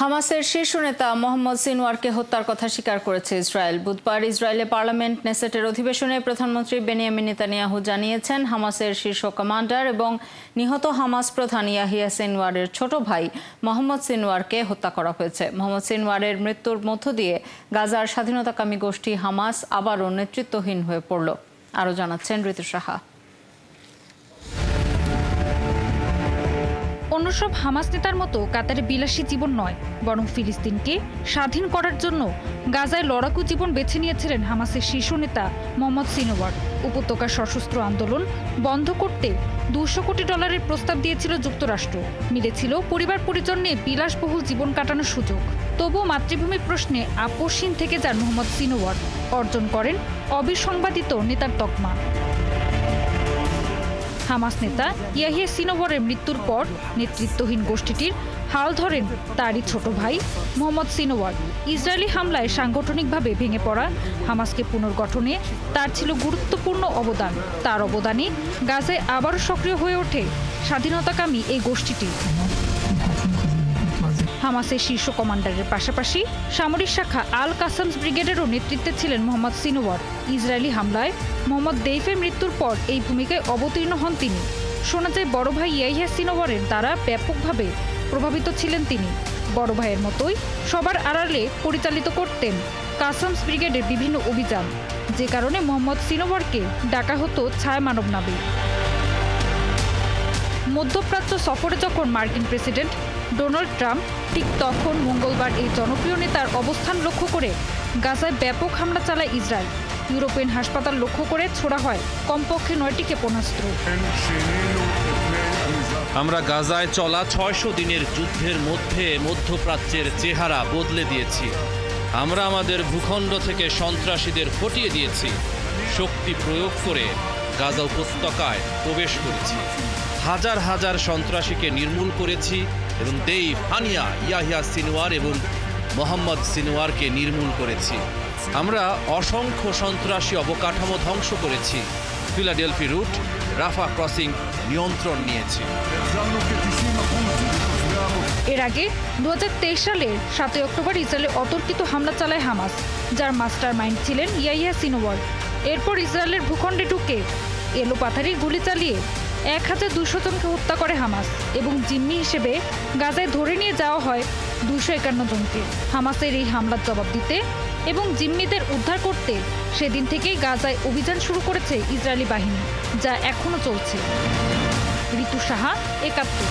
হামাসের শীর্ষ নেতা মোহাম্মদ সিনওয়ারকে হত্যার কথা স্বীকার করেছে ইসরায়েল। বুধবার ইসরায়েলের পার্লামেন্ট নেসেটের অধিবেশনে প্রধানমন্ত্রী বেনিয়ামিন নেতানিয়াহু জানিয়েছেন, হামাসের শীর্ষ কমান্ডার এবং নিহত হামাস প্রধান ইয়াহিয়া সিনওয়ারের ছোট ভাই মোহাম্মদ সিনওয়ারকে হত্যা করা হয়েছে। মোহাম্মদ সিনওয়ারের মৃত্যুর মধ্য দিয়ে গাজার স্বাধীনতাকামী গোষ্ঠী হামাস আবারও নেতৃত্বহীন হয়ে পড়ল। আরও জানাচ্ছেন ঋতু সাহা। অন্য সব হামাস নেতার মতো কাতারে বিলাসী জীবন নয়, বরং ফিলিস্তিনকে স্বাধীন করার জন্য গাজায় লড়াকু জীবন বেছে নিয়েছিলেন হামাসের শীর্ষ নেতা মোহাম্মদ সিনওয়ার। উপত্যকার সশস্ত্র আন্দোলন বন্ধ করতে $200 কোটি প্রস্তাব দিয়েছিল যুক্তরাষ্ট্র। মিলেছিল পরিবার পরিজন নিয়ে বিলাসবহুল জীবন কাটানোর সুযোগ। তবুও মাতৃভূমি প্রশ্নে আপোষহীন থেকে যান মোহাম্মদ সিনওয়ার, অর্জন করেন অবিসংবাদিত নেতার তকমা। হামাস নেতা ইয়াহিয়া সিনওয়ারের মৃত্যুর পর নেতৃত্বহীন গোষ্ঠীটির হাল ধরেন তারই ছোট ভাই মোহাম্মদ সিনওয়ার। ইসরায়েলি হামলায় সাংগঠনিকভাবে ভেঙে পড়া হামাসকে পুনর্গঠনে তার ছিল গুরুত্বপূর্ণ অবদান। তার অবদানে গাজায় আবারও সক্রিয় হয়ে ওঠে স্বাধীনতাকামী এই গোষ্ঠীটি। হামাসের শীর্ষ কমান্ডারের পাশাপাশি সামরিক শাখা আল কাসামস ব্রিগেডেরও নেতৃত্বে ছিলেন মোহাম্মদ সিনওয়ার। ইসরায়েলি হামলায় মোহাম্মদ দেইফের মৃত্যুর পর এই ভূমিকায় অবতীর্ণ হন তিনি। শোনা যায় বড় ভাই ইয়াহিয়া সিনওয়ারের দ্বারা ব্যাপকভাবে প্রভাবিত ছিলেন তিনি। বড় ভাইয়ের মতোই সবার আড়ালে পরিচালিত করতেন কাসামস ব্রিগেডের বিভিন্ন অভিযান, যে কারণে মোহাম্মদ সিনওয়ারকে ডাকা হতো ছায়া মানব নামে। মধ্যপ্রাচ্য সফরে যখন মার্কিন প্রেসিডেন্ট ডোনাল্ড ট্রাম্প, ঠিক তখন মঙ্গলবার এই জনপ্রিয় নেতার অবস্থান লক্ষ্য করে গাজায় ব্যাপক হামলা চালায় ইসরায়েল। ইউরোপিয়ান হাসপাতাল লক্ষ্য করে ছোড়া হয় কমপক্ষে 9টি ক্ষেপণাস্ত্র। আমরা গাজায় চলা 600 দিনের যুদ্ধের মধ্যে মধ্যপ্রাচ্যের চেহারা বদলে দিয়েছি। আমরা আমাদের ভূখণ্ড থেকে সন্ত্রাসীদের হটিয়ে দিয়েছি। শক্তি প্রয়োগ করে গাজা উপত্যকায় প্রবেশ করেছি। হাজার হাজার সন্ত্রাসীকে নির্মূল করেছি এবং দেইফ, হানিয়া, ইয়াহিয়া সিনওয়ার এবং মোহাম্মদ সিনওয়ারকে নির্মূল করেছি। আমরা অসংখ্য সন্ত্রাসী অবকাঠামো ধ্বংস করেছি। ফিলাডেলফি রুট, রাফা ক্রসিং নিয়ন্ত্রণ নিয়েছি। এর আগে 2023 সালের 7 অক্টোবর ইসরায়েলে অতর্কিত হামলা চালায় হামাস, যার মাস্টার মাইন্ড ছিলেন ইয়াহিয়া সিনওয়ার। এরপর ইসরায়েলের ভূখণ্ডে ঢুকে এলোপাথারি গুলি চালিয়ে 1200 জনকে হত্যা করে হামাস এবং জিম্মি হিসেবে গাজায় ধরে নিয়ে যাওয়া হয় 251 জনকে। হামাসের এই হামলার জবাব দিতে এবং জিম্মিদের উদ্ধার করতে সেদিন থেকেই গাজায় অভিযান শুরু করেছে ইসরায়েলি বাহিনী, যা এখনো চলছে। ঋতু সাহা, 71।